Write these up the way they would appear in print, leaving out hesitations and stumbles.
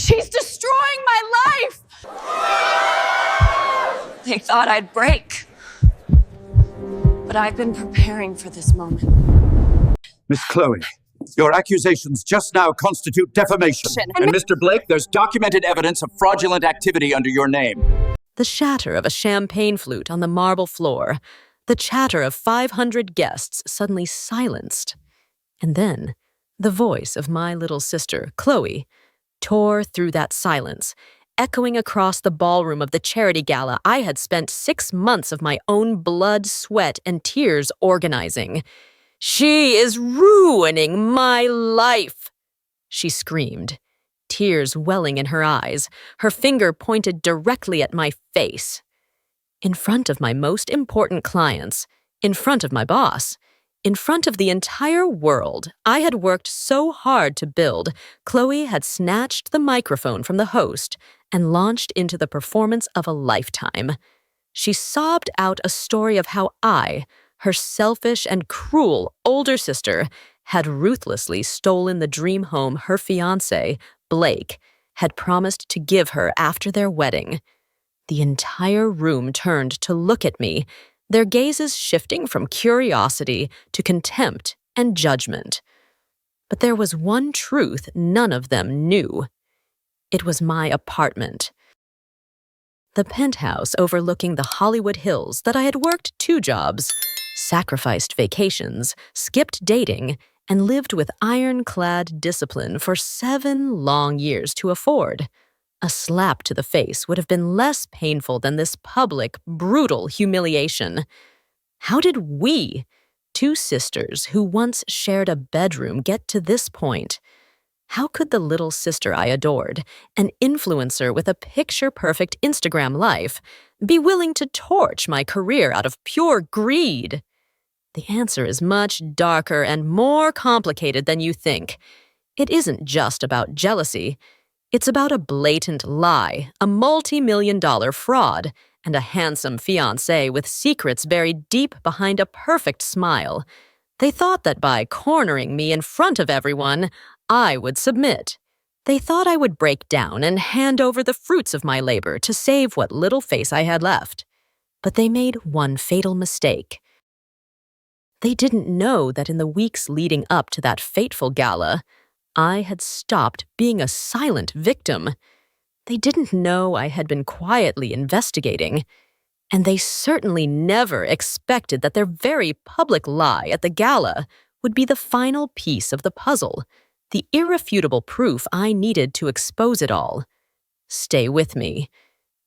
She's destroying my life! They thought I'd break. But I've been preparing for this moment. Miss Chloe, your accusations just now constitute defamation. And Mr. Blake, there's documented evidence of fraudulent activity under your name. The shatter of a champagne flute on the marble floor, the chatter of 500 guests suddenly silenced. And then, the voice of my little sister, Chloe, tore through that silence, echoing across the ballroom of the charity gala I had spent 6 months of my own blood, sweat, and tears organizing. "She is ruining my life!" she screamed, tears welling in her eyes, her finger pointed directly at my face. In front of my most important clients, in front of my boss, in front of the entire world I had worked so hard to build, Chloe had snatched the microphone from the host and launched into the performance of a lifetime. She sobbed out a story of how I, her selfish and cruel older sister, had ruthlessly stolen the dream home her fiancé, Blake, had promised to give her after their wedding. The entire room turned to look at me, their gazes shifting from curiosity to contempt and judgment. But there was one truth none of them knew. It was my apartment. The penthouse overlooking the Hollywood Hills that I had worked 2 jobs, sacrificed vacations, skipped dating, and lived with ironclad discipline for 7 long years to afford. A slap to the face would have been less painful than this public, brutal humiliation. How did we, 2 sisters who once shared a bedroom, get to this point? How could the little sister I adored, an influencer with a picture-perfect Instagram life, be willing to torch my career out of pure greed? The answer is much darker and more complicated than you think. It isn't just about jealousy. It's about a blatant lie, a multi-million-dollar fraud, and a handsome fiancé with secrets buried deep behind a perfect smile. They thought that by cornering me in front of everyone, I would submit. They thought I would break down and hand over the fruits of my labor to save what little face I had left. But they made one fatal mistake. They didn't know that in the weeks leading up to that fateful gala, I had stopped being a silent victim. They didn't know I had been quietly investigating. And they certainly never expected that their very public lie at the gala would be the final piece of the puzzle, the irrefutable proof I needed to expose it all. Stay with me,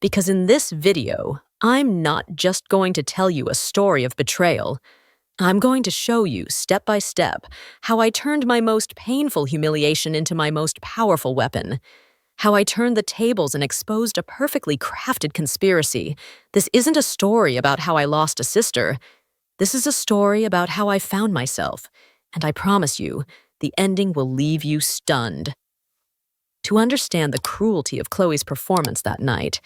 because in this video, I'm not just going to tell you a story of betrayal. I'm going to show you, step by step, how I turned my most painful humiliation into my most powerful weapon. How I turned the tables and exposed a perfectly crafted conspiracy. This isn't a story about how I lost a sister. This is a story about how I found myself. And I promise you, the ending will leave you stunned. To understand the cruelty of Chloe's performance that night,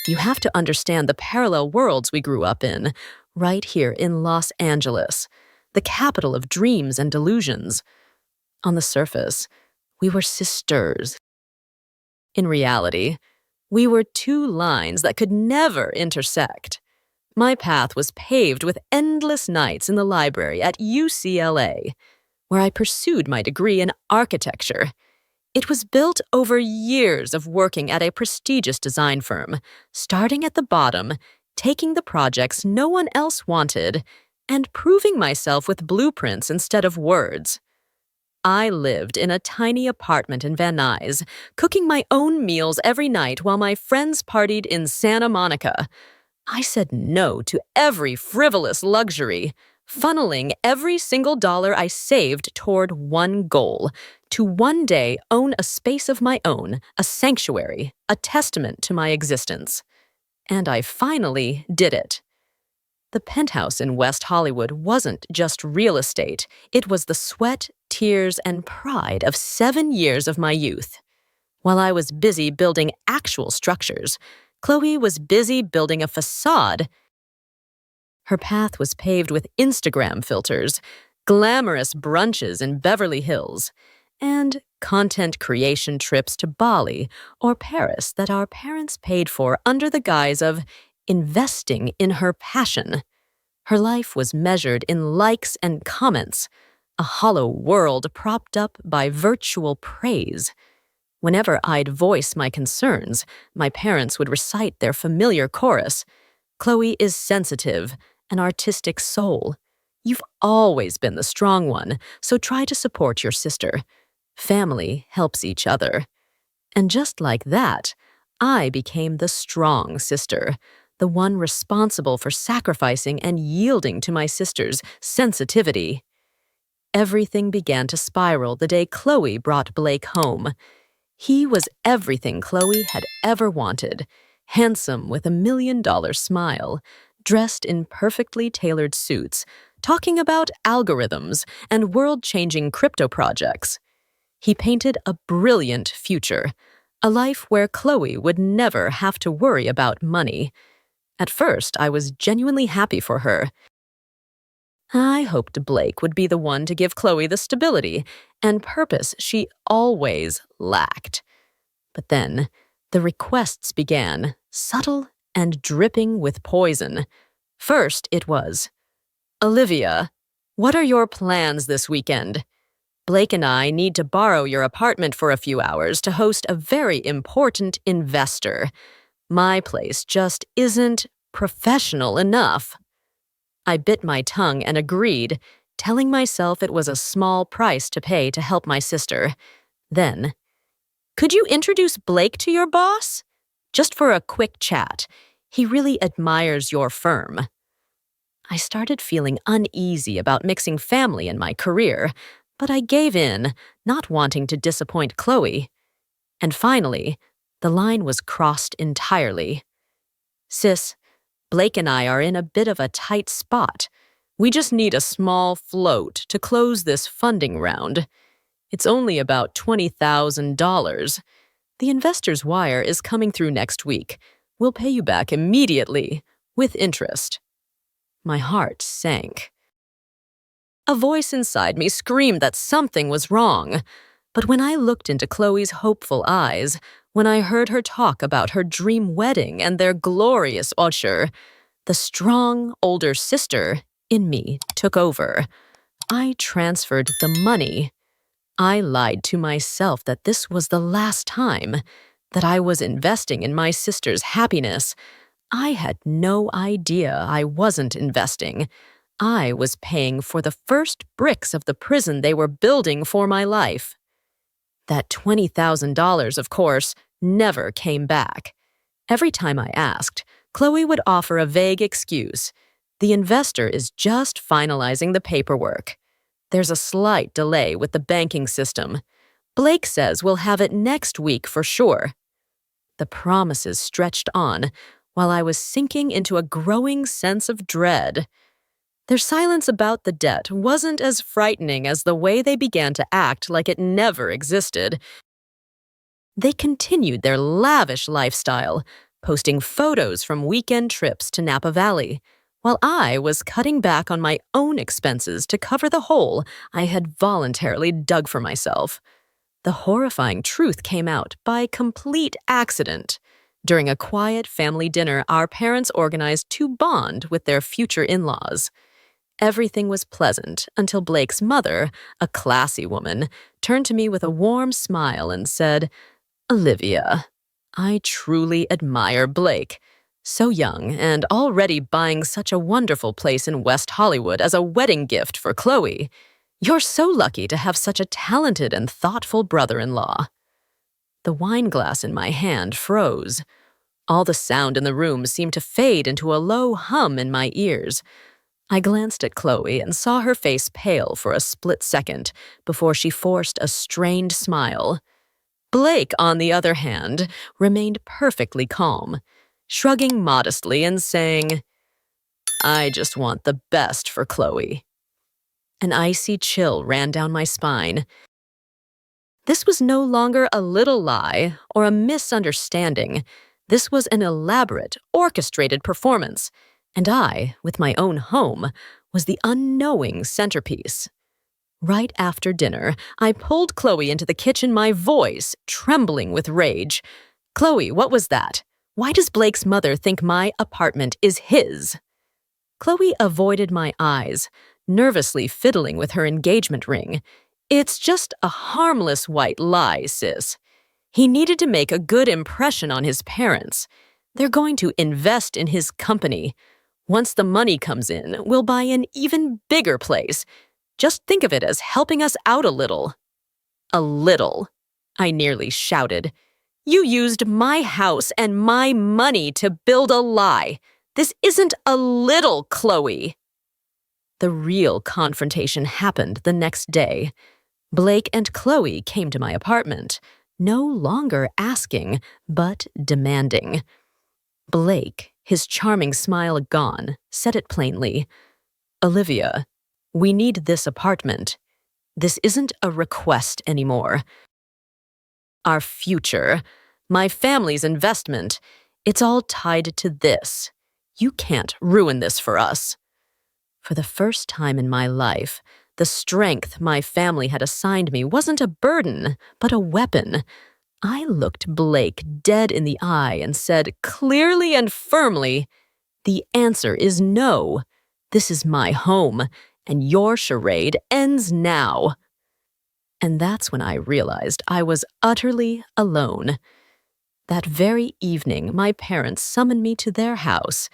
you have to understand the parallel worlds we grew up in, right here in Los Angeles, the capital of dreams and delusions. On the surface, we were sisters. In reality, we were 2 lines that could never intersect. My path was paved with endless nights in the library at UCLA, where I pursued my degree in architecture. It was built over years of working at a prestigious design firm, starting at the bottom, taking the projects no one else wanted, and proving myself with blueprints instead of words. I lived in a tiny apartment in Van Nuys, cooking my own meals every night while my friends partied in Santa Monica. I said no to every frivolous luxury, funneling every single dollar I saved toward one goal, to one day own a space of my own, a sanctuary, a testament to my existence. And I finally did it. The penthouse in West Hollywood wasn't just real estate. It was the sweat, tears, and pride of 7 years of my youth. While I was busy building actual structures, Chloe was busy building a facade. Her path was paved with Instagram filters, glamorous brunches in Beverly Hills, and content creation trips to Bali or Paris that our parents paid for under the guise of investing in her passion. Her life was measured in likes and comments, a hollow world propped up by virtual praise. Whenever I'd voice my concerns, my parents would recite their familiar chorus, "Chloe is sensitive, an artistic soul. You've always been the strong one, so try to support your sister. Family helps each other." And just like that, I became the strong sister, the one responsible for sacrificing and yielding to my sister's sensitivity. Everything began to spiral the day Chloe brought Blake home. He was everything Chloe had ever wanted, handsome with $1 million smile, dressed in perfectly tailored suits, talking about algorithms and world-changing crypto projects. He painted a brilliant future, a life where Chloe would never have to worry about money. At first, I was genuinely happy for her. I hoped Blake would be the one to give Chloe the stability and purpose she always lacked. But then, the requests began, subtle and dripping with poison. First, it was, "Olivia, what are your plans this weekend? Blake and I need to borrow your apartment for a few hours to host a very important investor. My place just isn't professional enough." I bit my tongue and agreed, telling myself it was a small price to pay to help my sister. Then, "Could you introduce Blake to your boss? Just for a quick chat. He really admires your firm." I started feeling uneasy about mixing family and my career, but I gave in, not wanting to disappoint Chloe. And finally, the line was crossed entirely. "Sis, Blake and I are in a bit of a tight spot. We just need a small float to close this funding round. It's only about $20,000. The investor's wire is coming through next week. We'll pay you back immediately, with interest." My heart sank. A voice inside me screamed that something was wrong. But when I looked into Chloe's hopeful eyes, when I heard her talk about her dream wedding and their glorious future, the strong, older sister in me took over. I transferred the money. I lied to myself that this was the last time, that I was investing in my sister's happiness. I had no idea I wasn't investing. I was paying for the first bricks of the prison they were building for my life. That $20,000, of course, never came back. Every time I asked, Chloe would offer a vague excuse. "The investor is just finalizing the paperwork. There's a slight delay with the banking system. Blake says we'll have it next week for sure." The promises stretched on, while I was sinking into a growing sense of dread. Their silence about the debt wasn't as frightening as the way they began to act like it never existed. They continued their lavish lifestyle, posting photos from weekend trips to Napa Valley, while I was cutting back on my own expenses to cover the hole I had voluntarily dug for myself. The horrifying truth came out by complete accident. During a quiet family dinner, our parents organized to bond with their future in-laws. Everything was pleasant until Blake's mother, a classy woman, turned to me with a warm smile and said, "Olivia, I truly admire Blake. So young and already buying such a wonderful place in West Hollywood as a wedding gift for Chloe. You're so lucky to have such a talented and thoughtful brother-in-law." The wine glass in my hand froze. All the sound in the room seemed to fade into a low hum in my ears. I glanced at Chloe and saw her face pale for a split second before she forced a strained smile. Blake, on the other hand, remained perfectly calm, shrugging modestly and saying, "I just want the best for Chloe." An icy chill ran down my spine. This was no longer a little lie or a misunderstanding. This was an elaborate, orchestrated performance, and I, with my own home, was the unknowing centerpiece. Right after dinner, I pulled Chloe into the kitchen, my voice trembling with rage. Chloe, what was that? Why does Blake's mother think my apartment is his? Chloe avoided my eyes, nervously fiddling with her engagement ring. It's just a harmless white lie, sis. He needed to make a good impression on his parents. They're going to invest in his company. Once the money comes in, we'll buy an even bigger place. Just think of it as helping us out a little. A little, I nearly shouted. You used my house and my money to build a lie. This isn't a little, Chloe. The real confrontation happened the next day. Blake and Chloe came to my apartment, no longer asking, but demanding. Blake, his charming smile gone, said it plainly. Olivia, we need this apartment. This isn't a request anymore. Our future, my family's investment, it's all tied to this. You can't ruin this for us. For the first time in my life, the strength my family had assigned me wasn't a burden, but a weapon. I looked Blake dead in the eye and said clearly and firmly, the answer is no. This is my home, and your charade ends now. And that's when I realized I was utterly alone. That very evening, my parents summoned me to their house.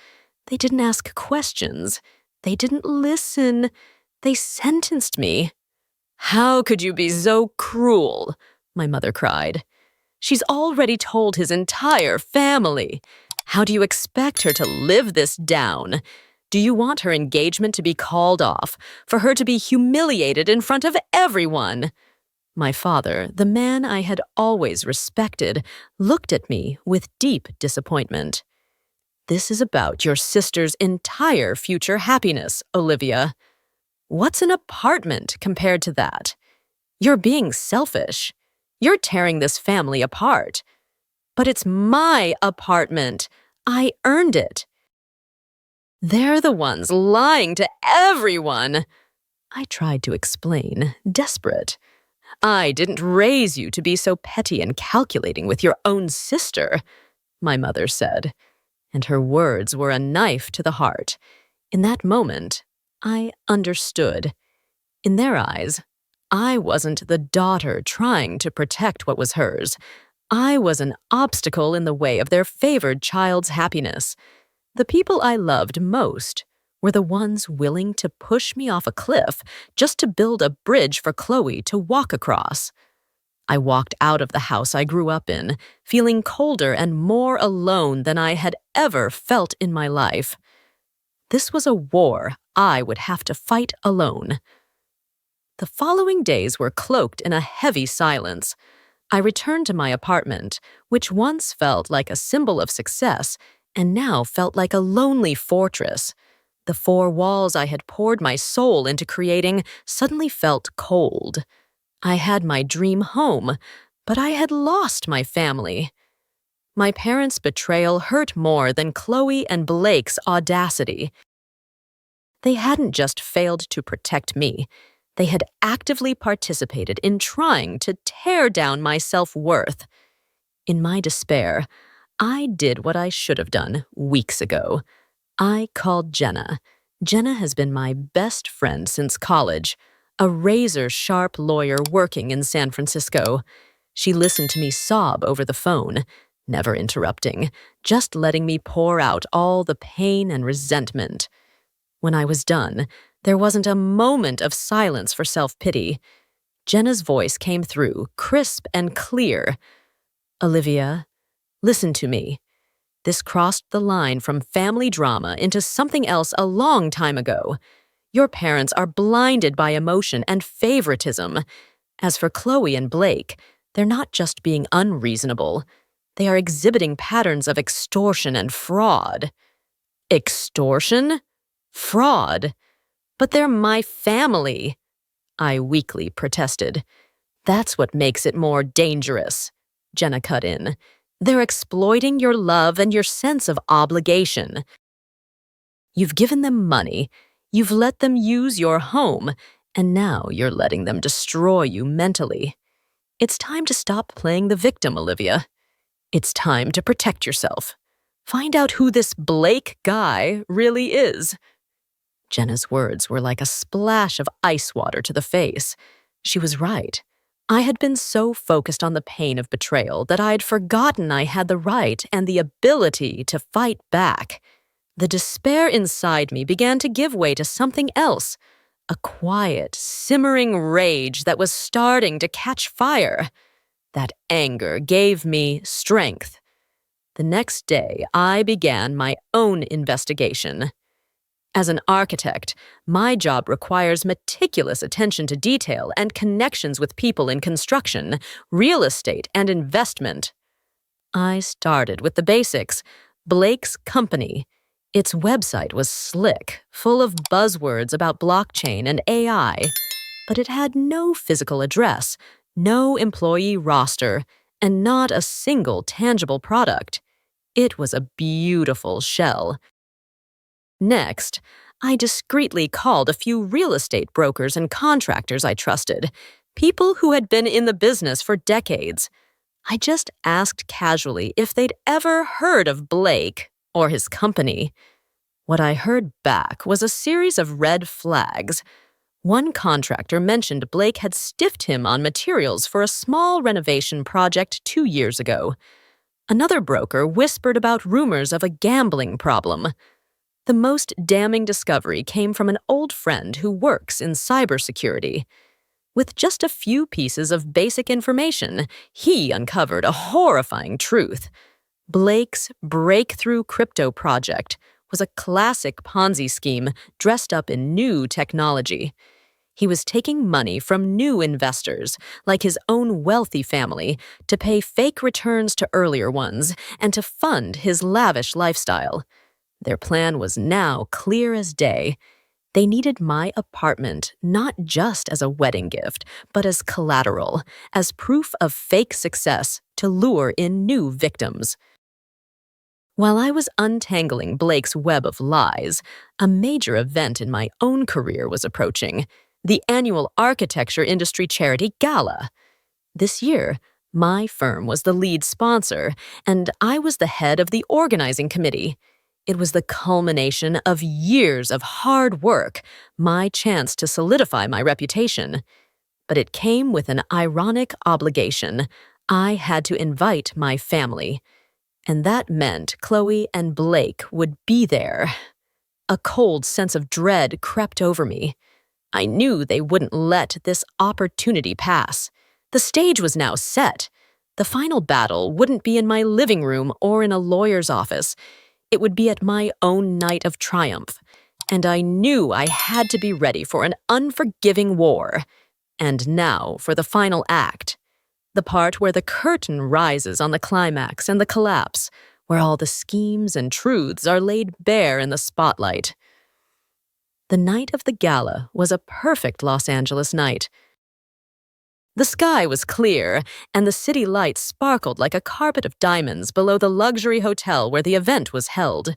They didn't ask questions. They didn't listen. They sentenced me. How could you be so cruel? My mother cried. She's already told his entire family. How do you expect her to live this down? Do you want her engagement to be called off, for her to be humiliated in front of everyone? My father, the man I had always respected, looked at me with deep disappointment. This is about your sister's entire future happiness, Olivia. What's an apartment compared to that? You're being selfish. You're tearing this family apart. But it's my apartment. I earned it. They're the ones lying to everyone. I tried to explain, desperate. I didn't raise you to be so petty and calculating with your own sister, my mother said, and her words were a knife to the heart. In that moment, I understood. In their eyes, I wasn't the daughter trying to protect what was hers. I was an obstacle in the way of their favored child's happiness. The people I loved most were the ones willing to push me off a cliff just to build a bridge for Chloe to walk across. I walked out of the house I grew up in, feeling colder and more alone than I had ever felt in my life. This was a war I would have to fight alone. The following days were cloaked in a heavy silence. I returned to my apartment, which once felt like a symbol of success and now felt like a lonely fortress. The four walls I had poured my soul into creating suddenly felt cold. I had my dream home, but I had lost my family. My parents' betrayal hurt more than Chloe and Blake's audacity. They hadn't just failed to protect me. They had actively participated in trying to tear down my self-worth. In my despair, I did what I should have done weeks ago. I called Jenna. Jenna has been my best friend since college, a razor-sharp lawyer working in San Francisco. She listened to me sob over the phone, never interrupting, just letting me pour out all the pain and resentment. When I was done, there wasn't a moment of silence for self-pity. Jenna's voice came through, crisp and clear. Olivia, listen to me. This crossed the line from family drama into something else a long time ago. Your parents are blinded by emotion and favoritism. As for Chloe and Blake, they're not just being unreasonable. They are exhibiting patterns of extortion and fraud. Extortion? Fraud? But they're my family, I weakly protested. That's what makes it more dangerous, Jenna cut in. They're exploiting your love and your sense of obligation. You've given them money, you've let them use your home, And now you're letting them destroy you mentally. It's time to stop playing the victim, Olivia. It's time to protect yourself. Find out who this Blake guy really is. Jenna's words were like a splash of ice water to the face. She was right. I had been so focused on the pain of betrayal that I had forgotten I had the right and the ability to fight back. The despair inside me began to give way to something else, a quiet, simmering rage that was starting to catch fire. That anger gave me strength. The next day, I began my own investigation. As an architect, my job requires meticulous attention to detail and connections with people in construction, real estate, and investment. I started with the basics. Blake's company. Its website was slick, full of buzzwords about blockchain and AI, but it had no physical address, no employee roster, and not a single tangible product. It was a beautiful shell. Next, I discreetly called a few real estate brokers and contractors I trusted, people who had been in the business for decades. I just asked casually if they'd ever heard of Blake or his company. What I heard back was a series of red flags. One contractor mentioned Blake had stiffed him on materials for a small renovation project 2 years ago. Another broker whispered about rumors of a gambling problem. The most damning discovery came from an old friend who works in cybersecurity. With just a few pieces of basic information, he uncovered a horrifying truth. Blake's breakthrough crypto project was a classic Ponzi scheme dressed up in new technology. He was taking money from new investors, like his own wealthy family, to pay fake returns to earlier ones and to fund his lavish lifestyle. Their plan was now clear as day. They needed my apartment not just as a wedding gift, but as collateral, as proof of fake success to lure in new victims. While I was untangling Blake's web of lies, a major event in my own career was approaching, the annual architecture industry charity gala. This year, my firm was the lead sponsor, and I was the head of the organizing committee. It was the culmination of years of hard work, my chance to solidify my reputation. But it came with an ironic obligation. I had to invite my family. And that meant Chloe and Blake would be there. A cold sense of dread crept over me. I knew they wouldn't let this opportunity pass. The stage was now set. The final battle wouldn't be in my living room or in a lawyer's office. It would be at my own night of triumph, and I knew I had to be ready for an unforgiving war. And now for the final act, the part where the curtain rises on the climax and the collapse, where all the schemes and truths are laid bare in the spotlight. The night of the gala was a perfect Los Angeles night. The sky was clear, and the city lights sparkled like a carpet of diamonds below the luxury hotel where the event was held.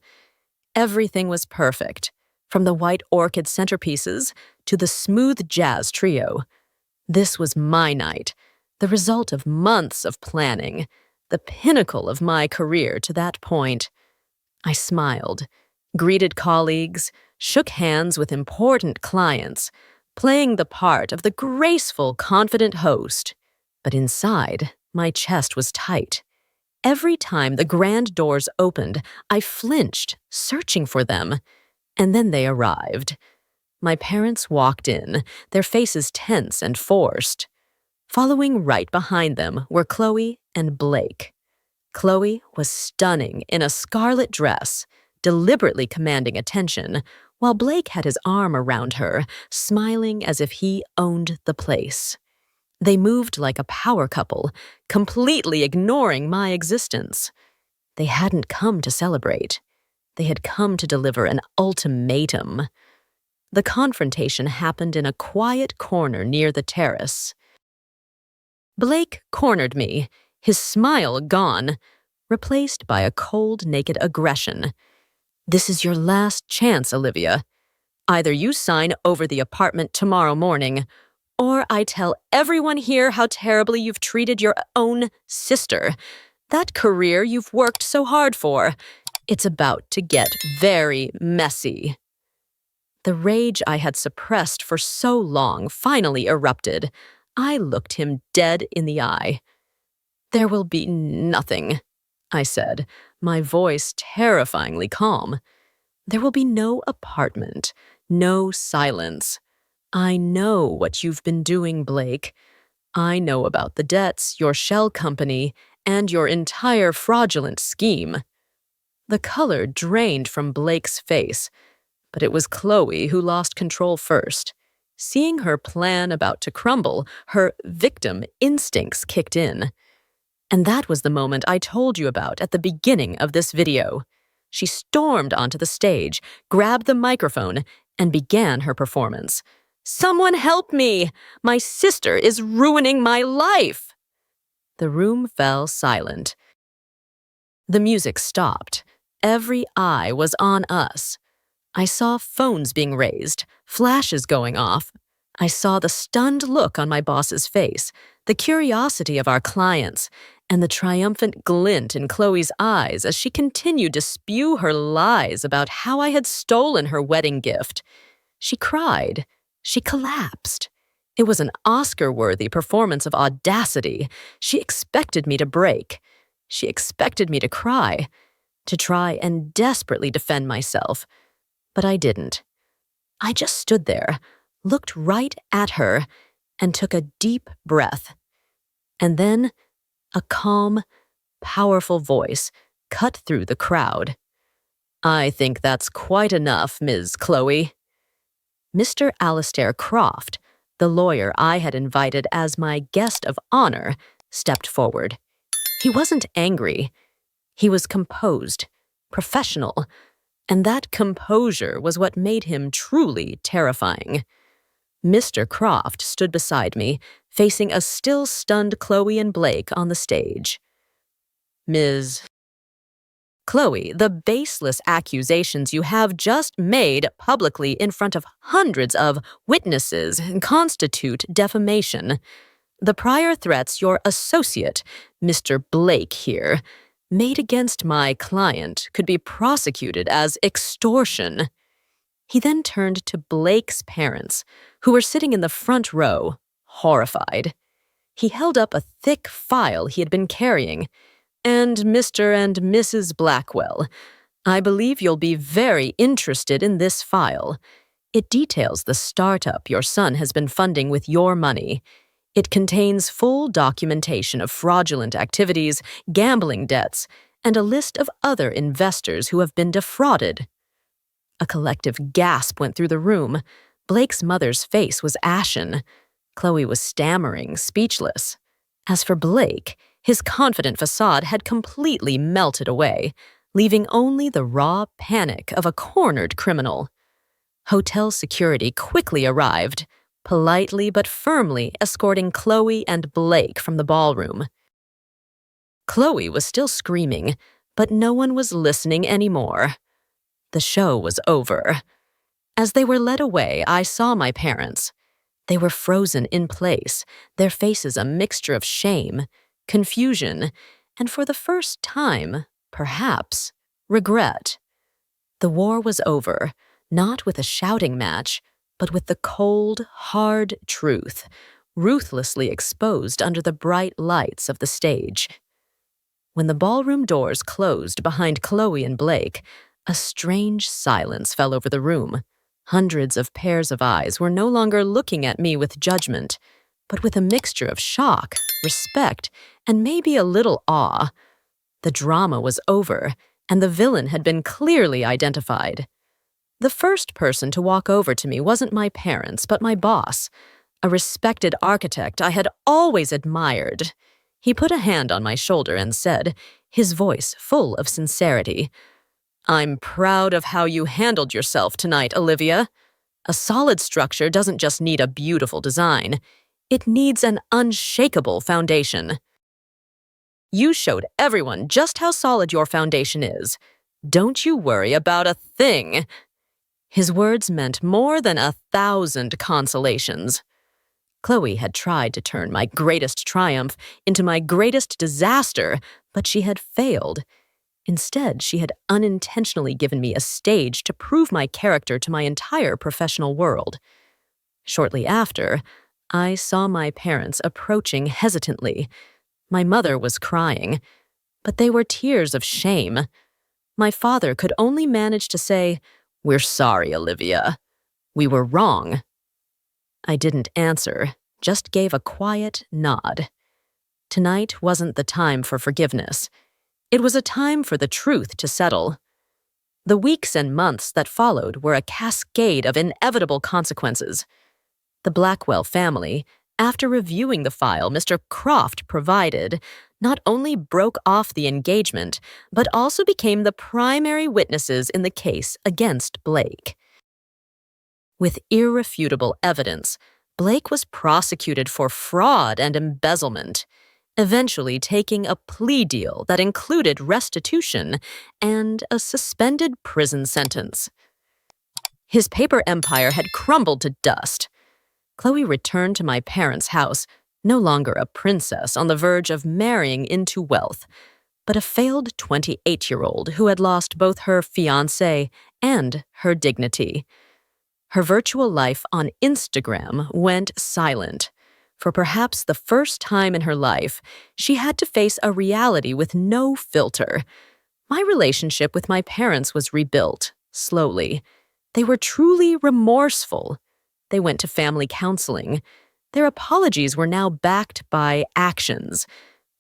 Everything was perfect, from the white orchid centerpieces to the smooth jazz trio. This was my night, the result of months of planning, the pinnacle of my career to that point. I smiled, greeted colleagues, shook hands with important clients, playing the part of the graceful, confident host. But inside, my chest was tight. Every time the grand doors opened, I flinched, searching for them. And then they arrived. My parents walked in, their faces tense and forced. Following right behind them were Chloe and Blake. Chloe was stunning in a scarlet dress, deliberately commanding attention, while Blake had his arm around her, smiling as if he owned the place. They moved like a power couple, completely ignoring my existence. They hadn't come to celebrate. They had come to deliver an ultimatum. The confrontation happened in a quiet corner near the terrace. Blake cornered me, his smile gone, replaced by a cold, naked aggression. "This is your last chance, Olivia. Either you sign over the apartment tomorrow morning, or I tell everyone here how terribly you've treated your own sister. That career you've worked so hard for. It's about to get very messy." The rage I had suppressed for so long finally erupted. I looked him dead in the eye. "There will be nothing," I said, my voice terrifyingly calm. "There will be no apartment, no silence. I know what you've been doing, Blake. I know about the debts, your shell company, and your entire fraudulent scheme." The color drained from Blake's face, but it was Chloe who lost control first. Seeing her plan about to crumble, her victim instincts kicked in. And that was the moment I told you about at the beginning of this video. She stormed onto the stage, grabbed the microphone, and began her performance. "Someone help me! My sister is ruining my life!" The room fell silent. The music stopped. Every eye was on us. I saw phones being raised, flashes going off. I saw the stunned look on my boss's face, the curiosity of our clients, and the triumphant glint in Chloe's eyes as she continued to spew her lies about how I had stolen her wedding gift. She cried. She collapsed. It was an Oscar-worthy performance of audacity. She expected me to break. She expected me to cry, to try and desperately defend myself. But I didn't. I just stood there, looked right at her, and took a deep breath. And then a calm, powerful voice cut through the crowd. "I think that's quite enough, Ms. Chloe." Mr. Alistair Croft, the lawyer I had invited as my guest of honor, stepped forward. He wasn't angry. He was composed, professional, and that composure was what made him truly terrifying. Mr. Croft stood beside me, facing a still-stunned Chloe and Blake on the stage. "Ms. Chloe, the baseless accusations you have just made publicly in front of hundreds of witnesses constitute defamation. The prior threats your associate, Mr. Blake here, made against my client could be prosecuted as extortion." He then turned to Blake's parents, who were sitting in the front row, horrified. He held up a thick file he had been carrying. "And Mr. and Mrs. Blackwell, I believe you'll be very interested in this file. It details the startup your son has been funding with your money. It contains full documentation of fraudulent activities, gambling debts, and a list of other investors who have been defrauded." A collective gasp went through the room. Blake's mother's face was ashen. Chloe was stammering, speechless. As for Blake, his confident facade had completely melted away, leaving only the raw panic of a cornered criminal. Hotel security quickly arrived, politely but firmly escorting Chloe and Blake from the ballroom. Chloe was still screaming, but no one was listening anymore. The show was over. As they were led away, I saw my parents. They were frozen in place, their faces a mixture of shame, confusion, and for the first time, perhaps, regret. The war was over, not with a shouting match, but with the cold, hard truth, ruthlessly exposed under the bright lights of the stage. When the ballroom doors closed behind Chloe and Blake, a strange silence fell over the room. Hundreds of pairs of eyes were no longer looking at me with judgment, but with a mixture of shock, respect, and maybe a little awe. The drama was over, and the villain had been clearly identified. The first person to walk over to me wasn't my parents, but my boss, a respected architect I had always admired. He put a hand on my shoulder and said, his voice full of sincerity, "I'm proud of how you handled yourself tonight, Olivia. A solid structure doesn't just need a beautiful design. It needs an unshakable foundation. You showed everyone just how solid your foundation is. Don't you worry about a thing." His words meant more than 1,000 consolations. Chloe had tried to turn my greatest triumph into my greatest disaster, but she had failed. Instead, she had unintentionally given me a stage to prove my character to my entire professional world. Shortly after, I saw my parents approaching hesitantly. My mother was crying, but they were tears of shame. My father could only manage to say, "We're sorry, Olivia. We were wrong." I didn't answer, just gave a quiet nod. Tonight wasn't the time for forgiveness. It was a time for the truth to settle. The weeks and months that followed were a cascade of inevitable consequences. The Blackwell family, after reviewing the file Mr. Croft provided, not only broke off the engagement, but also became the primary witnesses in the case against Blake. With irrefutable evidence, Blake was prosecuted for fraud and embezzlement, eventually taking a plea deal that included restitution and a suspended prison sentence. His paper empire had crumbled to dust. Chloe returned to my parents' house, no longer a princess on the verge of marrying into wealth, but a failed 28-year-old who had lost both her fiancé and her dignity. Her virtual life on Instagram went silent. For perhaps the first time in her life, she had to face a reality with no filter. My relationship with my parents was rebuilt, slowly. They were truly remorseful. They went to family counseling. Their apologies were now backed by actions.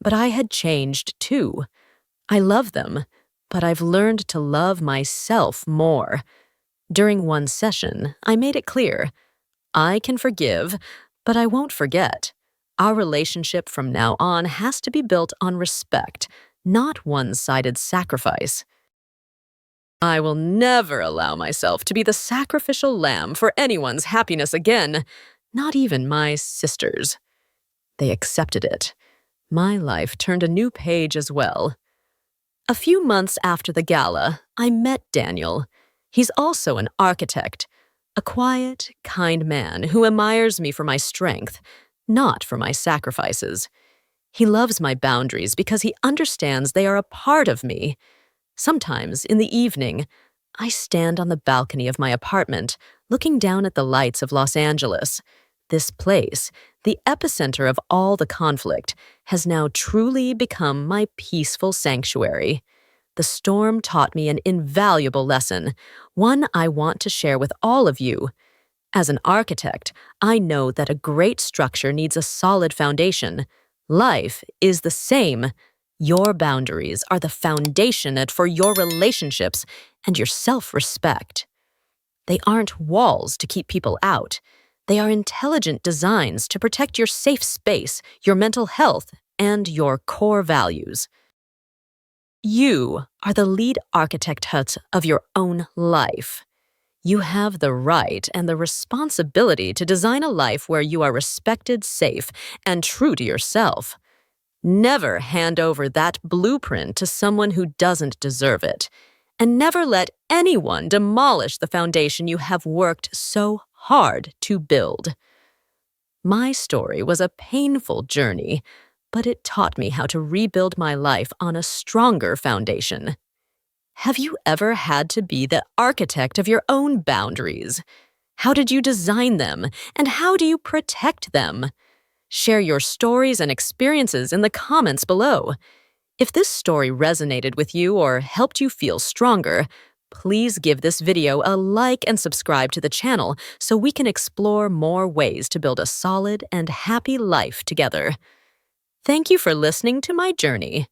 But I had changed too. I love them, but I've learned to love myself more. During one session, I made it clear, I can forgive, but I won't forget. Our relationship from now on has to be built on respect, not one-sided sacrifice. I will never allow myself to be the sacrificial lamb for anyone's happiness again, not even my sister's. They accepted it. My life turned a new page as well. A few months after the gala, I met Daniel. He's also an architect, a quiet, kind man who admires me for my strength, not for my sacrifices. He loves my boundaries because he understands they are a part of me. Sometimes, in the evening, I stand on the balcony of my apartment, looking down at the lights of Los Angeles. This place, the epicenter of all the conflict, has now truly become my peaceful sanctuary. The storm taught me an invaluable lesson, one I want to share with all of you. As an architect, I know that a great structure needs a solid foundation. Life is the same. Your boundaries are the foundation for your relationships and your self-respect. They aren't walls to keep people out. They are intelligent designs to protect your safe space, your mental health, and your core values. You are the lead architect of your own life. You have the right and the responsibility to design a life where you are respected, safe, and true to yourself. Never hand over that blueprint to someone who doesn't deserve it. And never let anyone demolish the foundation you have worked so hard to build. My story was a painful journey, but it taught me how to rebuild my life on a stronger foundation. Have you ever had to be the architect of your own boundaries? How did you design them, and how do you protect them? Share your stories and experiences in the comments below. If this story resonated with you or helped you feel stronger, please give this video a like and subscribe to the channel so we can explore more ways to build a solid and happy life together. Thank you for listening to my journey.